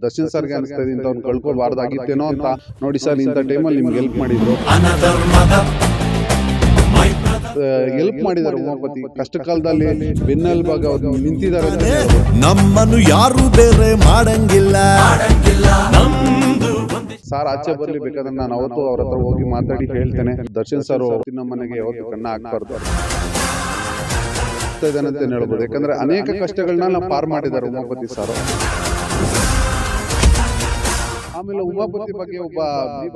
ದರ್ಶನ್ ಸರ್ಗೆ ಅನಿಸ್ತಾ ಇದೆ ಇಂಥವ್ನು ಕಳ್ಕೊಬಾರ್ದಾಗಿತ್ತೇನೋ ಅಂತ. ನೋಡಿ ಸರ್, ಇಂಥ ಟೈಮಲ್ಲಿ ನಿಮ್ಗೆ ಹೆಲ್ಪ್ ಮಾಡಿದ್ರು, ಹೆಲ್ಪ್ ಮಾಡಿದ್ದಾರೆ. ಉಮಾಪತಿ ಕಷ್ಟ ಕಾಲದಲ್ಲಿ ಬೆನ್ನೆಲುಬಾಗಿ ಅವ್ರು ನಿಂತಿದ್ದಾರೆ ಅಂತ ಹೇಳ್ಬೋದು. ನಮ್ಮನ್ನು ಯಾರು ಬೇರೆ ಮಾಡಂಗಿಲ್ಲ. ಸರ್ ಆಚೆ ಬರ್ಲಿ, ಬೇಕಾದ್ರೆ ನಾನು ಅವತ್ತು ಅವ್ರ ಹತ್ರ ಹೋಗಿ ಮಾತಾಡಿ ಹೇಳ್ತೇನೆ. ದರ್ಶನ್ ಸರ್ ನಮ್ಮ ಮನೆಗೆ ಯಾವತ್ತು ಕಣ್ಣ ಹಾಕ್ಬಾರ್ದು ಇದಾನೆ ಅಂತ ಹೇಳ್ಬೋದು. ಯಾಕಂದ್ರೆ ಅನೇಕ ಕಷ್ಟಗಳನ್ನ ನಾವು ಪಾರ್ ಮಾಡಿದ್ದಾರೆ ಉಮಾಪತಿ ಸರ್. ಆಮೇಲೆ ಉಮಾಪತಿ ಬಗ್ಗೆ ಒಬ್ಬ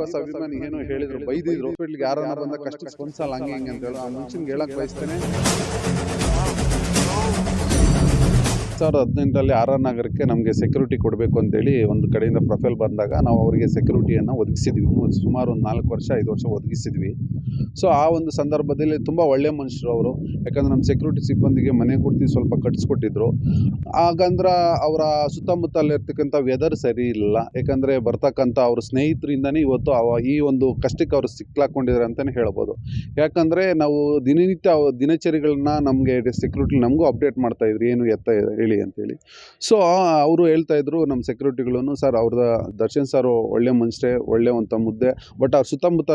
ಬಸ್ ಅಭಿಮಾನಿ ಏನೋ ಹೇಳಿದ್ರು, ಬೈದಿದ್ರು. ಹಾಸ್ಪಿಟ್ಲಿಗೆ ಯಾರನ್ನ ಬಂದ ಕಷ್ಟಕ್ಕೆ ಸ್ಪಂದಿಸಲ್ಲ ಹಂಗೆ ಹಿಂಗೆ ಅಂತ ಹೇಳಿ ಆ ಮನುಷ್ಯನ್ಗೆ ಹೇಳಕ್ ಬಯಸ್ತೇನೆ. 2018ರಲ್ಲಿ ಆರ್ ಆರ್ ನಗರಕ್ಕೆ ನಮಗೆ ಸೆಕ್ಯೂರಿಟಿ ಕೊಡಬೇಕು ಅಂತೇಳಿ ಒಂದು ಕಡೆಯಿಂದ ಪ್ರೊಫೈಲ್ ಬಂದಾಗ ನಾವು ಅವರಿಗೆ ಸೆಕ್ಯೂರಿಟಿಯನ್ನು ಒದಗಿಸಿದ್ವಿ. ಸುಮಾರು ಒಂದು 4 ವರ್ಷ 5 ವರ್ಷ ಒದಗಿಸಿದ್ವಿ. ಸೊ ಆ ಒಂದು ಸಂದರ್ಭದಲ್ಲಿ ತುಂಬ ಒಳ್ಳೆ ಮನುಷ್ಯರು ಅವರು. ಯಾಕಂದ್ರೆ ನಮ್ಮ ಸೆಕ್ಯೂರಿಟಿ ಸಿಬ್ಬಂದಿಗೆ ಮನೆ ಕೊಡ್ತಿ ಸ್ವಲ್ಪ ಕಟ್ಸ್ಕೊಟ್ಟಿದ್ರು. ಹಾಗಂದ್ರೆ ಅವರ ಸುತ್ತಮುತ್ತಲಿರ್ತಕ್ಕಂಥ ವೆದರ್ ಸರಿ ಇಲ್ಲ. ಯಾಕಂದರೆ ಬರ್ತಕ್ಕಂಥ ಅವ್ರ ಸ್ನೇಹಿತರಿಂದನೇ ಇವತ್ತು ಈ ಒಂದು ಕಷ್ಟಕ್ಕೆ ಅವರು ಸಿಕ್ಲಾಕೊಂಡಿದ್ದಾರೆ ಅಂತಲೇ ಹೇಳ್ಬೋದು. ಯಾಕಂದರೆ ನಾವು ದಿನನಿತ್ಯ ದಿನಚರಿಗಳನ್ನ ನಮಗೆ ಸೆಕ್ಯೂರಿಟಿ ನಮಗೂ ಅಪ್ಡೇಟ್ ಮಾಡ್ತಾಯಿದ್ರು, ಏನು ಎತ್ತ ಹೇಳಿ ಅಂತೇಳಿ. ಸೊ ಅವರು ಹೇಳ್ತಾ ಇದ್ರು ನಮ್ಮ ಸೆಕ್ಯೂರಿಟಿಗಳನ್ನು, ಸರ್ ಅವ್ರದ ದರ್ಶನ್ ಸರ್ ಒಳ್ಳೆ ಮನುಷ್ಯರೇ, ಒಳ್ಳೆ ಒಂದು ಮುದ್ದೆ, ಬಟ್ ಅವ್ರ ಸುತ್ತಮುತ್ತ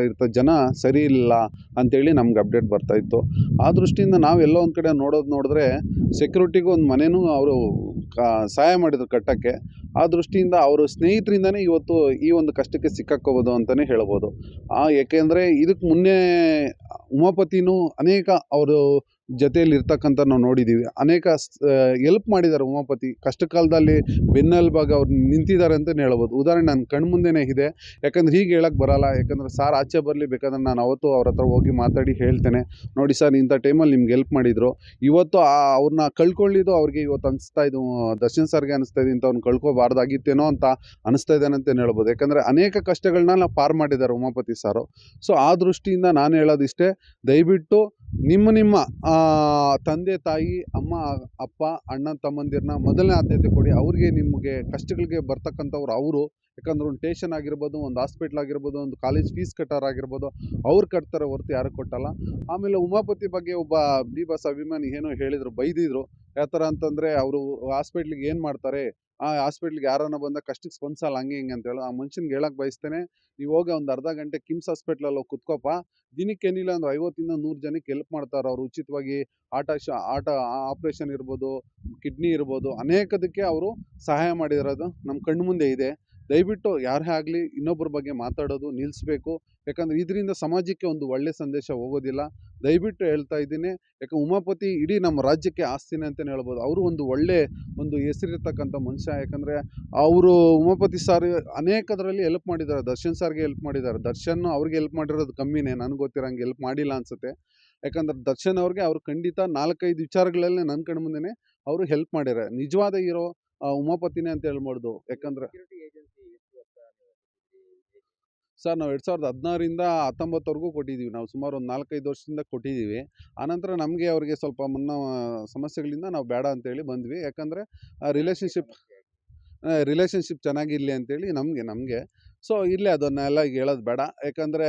ಇರ್ತ ಜನ ಸರಿ ಇಲ್ಲ ಅಂತೇಳಿ ನಮ್ಗೆ ಅಪ್ಡೇಟ್ ಬರ್ತಾ ಇತ್ತು. ಆ ದೃಷ್ಟಿಯಿಂದ ನಾವೆಲ್ಲೋ ಒಂದು ಕಡೆ ನೋಡಿದ್ರೆ ಸೆಕ್ಯೂರಿಟಿಗೂ ಒಂದು ಮನೆಯೂ ಅವರು ಸಹಾಯ ಮಾಡಿದ್ರು ಕಟ್ಟಕ್ಕೆ. ಆ ದೃಷ್ಟಿಯಿಂದ ಅವರು ಸ್ನೇಹಿತರಿಂದನೇ ಇವತ್ತು ಈ ಒಂದು ಕಷ್ಟಕ್ಕೆ ಸಿಕ್ಕಾಕೋಬೋದು ಅಂತಲೇ ಹೇಳ್ಬೋದು. ಏಕೆಂದರೆ ಇದಕ್ಕೆ ಮುನ್ನೆ ಉಮಾಪತಿನೂ ಅನೇಕ ಅವರು ಜೊತೆಯಲ್ಲಿ ಇರ್ತಕ್ಕಂಥ ನಾವು ನೋಡಿದ್ದೀವಿ. ಅನೇಕ ಹೆಲ್ಪ್ ಮಾಡಿದ್ದಾರೆ ಉಮಾಪತಿ. ಕಷ್ಟ ಕಾಲದಲ್ಲಿ ಬೆನ್ನೆಲುಬಾಗಿ ಅವ್ರು ನಿಂತಿದ್ದಾರೆ ಅಂತಲೇ ಹೇಳ್ಬೋದು. ಉದಾಹರಣೆ ನನ್ನ ಕಣ್ಮುಂದೆನೇ ಇದೆ. ಯಾಕಂದ್ರೆ ಹೀಗೆ ಹೇಳಕ್ಕೆ ಬರಲ್ಲ. ಯಾಕಂದರೆ ಸಾರ್ ಆಚೆ ಬರಲಿ, ಬೇಕಾದ್ರೆ ನಾನು ಅವತ್ತು ಅವ್ರ ಹತ್ರ ಹೋಗಿ ಮಾತಾಡಿ ಹೇಳ್ತೇನೆ. ನೋಡಿ ಸರ್, ಇಂಥ ಟೈಮಲ್ಲಿ ನಿಮ್ಗೆ ಹೆಲ್ಪ್ ಮಾಡಿದ್ರು. ಇವತ್ತು ಅವ್ರನ್ನ ಕಳ್ಕೊಳ್ಳಿದ್ದು ಅವ್ರಿಗೆ ಇವತ್ತು ಅನಿಸ್ತಾ ಇದು, ದರ್ಶನ್ ಸರ್ಗೆ ಅನಿಸ್ತಾ ಇದೆ ಇಂಥವ್ನು ಕಳ್ಕೊಬಾರ್ದಾಗಿತ್ತೇನೋ ಅಂತ ಅನಿಸ್ತಾ ಇದ್ದಾನೆ ಅಂತಲೇ ಹೇಳ್ಬೋದು. ಯಾಕಂದರೆ ಅನೇಕ ಕಷ್ಟಗಳನ್ನ ನಾವು ಪಾರ್ ಮಾಡಿದ್ದಾರೆ ಉಮಾಪತಿ ಸಾರು. ಸೊ ಆ ದೃಷ್ಟಿಯಿಂದ ನಾನು ಹೇಳೋದಿಷ್ಟೇ, ದಯವಿಟ್ಟು ನಿಮ್ಮ ತಂದೆ ತಾಯಿ, ಅಮ್ಮ ಅಪ್ಪ, ಅಣ್ಣ ತಮ್ಮಂದಿರನ್ನ ಮೊದಲನೇ ಆದ್ಯತೆ ಕೊಡಿ. ಅವ್ರಿಗೆ ನಿಮಗೆ ಕಷ್ಟಗಳಿಗೆ ಬರ್ತಕ್ಕಂಥವ್ರು ಅವರು. ಯಾಕಂದ್ರೆ ಒಂದು ಟೇಷನ್ ಆಗಿರ್ಬೋದು, ಒಂದು ಹಾಸ್ಪಿಟ್ಲ್ ಆಗಿರ್ಬೋದು, ಒಂದು ಕಾಲೇಜ್ ಫೀಸ್ ಕಟ್ಟೋರಾಗಿರ್ಬೋದು, ಅವ್ರು ಕಟ್ತಾರೆ ಹೊರತು ಯಾರು ಕೊಟ್ಟಲ್ಲ. ಆಮೇಲೆ ಉಮಾಪತಿ ಬಗ್ಗೆ ಒಬ್ಬ ಬಸ್ ಅಭಿಮಾನಿ ಏನೋ ಹೇಳಿದ್ರು, ಬೈದಿದ್ರು. ಯಾವ ಥರ ಅಂತಂದರೆ ಅವರು ಹಾಸ್ಪಿಟ್ಲಿಗೆ ಏನು ಮಾಡ್ತಾರೆ, ಆ ಹಾಸ್ಪಿಟ್ಲಿಗೆ ಯಾರನ್ನ ಬಂದ ಕಷ್ಟಕ್ಕೆ ಸ್ಪಂದಿಸಲ್ಲ ಹಂಗೆ ಹಿಂಗೆ ಅಂತ ಹೇಳೋ ಆ ಮನುಷ್ಯನ್ಗೆ ಹೇಳಕ್ಕೆ ಬಯಸ್ತೇನೆ. ನೀವು ಹೋಗಿ ಒಂದು ಅರ್ಧ ಗಂಟೆ ಕಿಮ್ಸ್ ಹಾಸ್ಪಿಟ್ಲಲ್ಲಿ ಹೋಗಿ ಕುತ್ಕೋಪ. ದಿನಕ್ಕೇನಿಲ್ಲ ಅಂದ್ರೆ 50ಇಂದ 100 ಜನಕ್ಕೆ ಹೆಲ್ಪ್ ಮಾಡ್ತಾರೆ ಅವರು ಉಚಿತವಾಗಿ. ಆಟ ಆಪ್ರೇಷನ್ ಇರ್ಬೋದು, ಕಿಡ್ನಿ ಇರ್ಬೋದು, ಅನೇಕದಕ್ಕೆ ಅವರು ಸಹಾಯ ಮಾಡಿರೋದು ನಮ್ಮ ಕಣ್ಣು ಮುಂದೆ ಇದೆ. ದಯವಿಟ್ಟು ಯಾರೇ ಆಗಲಿ ಇನ್ನೊಬ್ಬರ ಬಗ್ಗೆ ಮಾತಾಡೋದು ನಿಲ್ಲಿಸ್ಬೇಕು. ಯಾಕಂದರೆ ಇದರಿಂದ ಸಮಾಜಕ್ಕೆ ಒಂದು ಒಳ್ಳೆ ಸಂದೇಶ ಹೋಗೋದಿಲ್ಲ. ದಯವಿಟ್ಟು ಹೇಳ್ತಾ ಇದ್ದೀನಿ. ಯಾಕಂದ್ರೆ ಉಮಾಪತಿ ಇಡೀ ನಮ್ಮ ರಾಜ್ಯಕ್ಕೆ ಆಸ್ತಿನೇ ಅಂತಲೇ ಹೇಳ್ಬೋದು. ಅವರು ಒಳ್ಳೆ ಹೆಸರಿರ್ತಕ್ಕಂಥ ಮನುಷ್ಯ. ಯಾಕಂದರೆ ಅವರು ಉಮಾಪತಿ ಸಾರ್ ಅನೇಕದರಲ್ಲಿ ಹೆಲ್ಪ್ ಮಾಡಿದ್ದಾರೆ. ದರ್ಶನ್ ಸಾರ್ಗೆ ಹೆಲ್ಪ್ ಮಾಡಿದ್ದಾರೆ. ದರ್ಶನ್ ಅವ್ರಿಗೆ ಹೆಲ್ಪ್ ಮಾಡಿರೋದು ಕಮ್ಮಿನೇ, ನನಗೆ ಗೊತ್ತಿರೋಂಗೆ ಹೆಲ್ಪ್ ಮಾಡಿಲ್ಲ ಅನಿಸುತ್ತೆ. ಯಾಕಂದ್ರೆ ದರ್ಶನ್ ಅವ್ರಿಗೆ ಅವರು ಖಂಡಿತ 4-5 ವಿಚಾರಗಳಲ್ಲೇ ನನ್ನ ಕಣ್ಣು ಮುಂದೆನೇ ಅವರು ಹೆಲ್ಪ್ ಮಾಡಿದ್ದಾರೆ. ನಿಜವಾದ ಹೀರೋ ಉಮಾಪತಿನೇ ಅಂತ ಹೇಳ್ಬೋದು. ಯಾಕಂದರೆ ಸರ್ ನಾವು 2016ರಿಂದ 19ವರೆಗೂ ಕೊಟ್ಟಿದ್ದೀವಿ. ನಾವು ಸುಮಾರು ಒಂದು 4-5 ವರ್ಷದಿಂದ ಕೊಟ್ಟಿದ್ದೀವಿ. ಆನಂತರ ನಮಗೆ ಅವ್ರಿಗೆ ಸ್ವಲ್ಪ ಸಮಸ್ಯೆಗಳಿಂದ ನಾವು ಬೇಡ ಅಂತೇಳಿ ಬಂದ್ವಿ. ಯಾಕಂದರೆ ರಿಲೇಷನ್ಶಿಪ್ ಚೆನ್ನಾಗಿರಲಿ ಅಂತೇಳಿ ನಮಗೆ. ಸೊ ಇಲ್ಲೇ ಅದನ್ನೆಲ್ಲ ಈಗ ಹೇಳೋದು ಬೇಡ. ಯಾಕಂದರೆ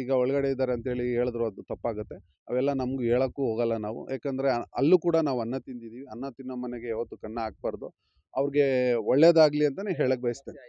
ಈಗ ಒಳಗಡೆ ಇದ್ದಾರೆ ಅಂತೇಳಿ ಹೇಳಿದ್ರು ಅದು ತಪ್ಪಾಗುತ್ತೆ. ಅವೆಲ್ಲ ನಮಗೂ ಹೇಳೋಕ್ಕೂ ಹೋಗಲ್ಲ ನಾವು. ಯಾಕಂದರೆ ಅಲ್ಲೂ ಕೂಡ ನಾವು ಅನ್ನ ತಿಂದಿದ್ದೀವಿ. ಅನ್ನ ತಿನ್ನೋ ಮನೆಗೆ ಯಾವತ್ತೂ ಕನ್ನ ಹಾಕ್ಬಾರ್ದು. ಅವ್ರಿಗೆ ಒಳ್ಳೇದಾಗಲಿ ಅಂತಲೇ ಹೇಳಕ್ಕೆ ಬಯಸ್ತೇನೆ.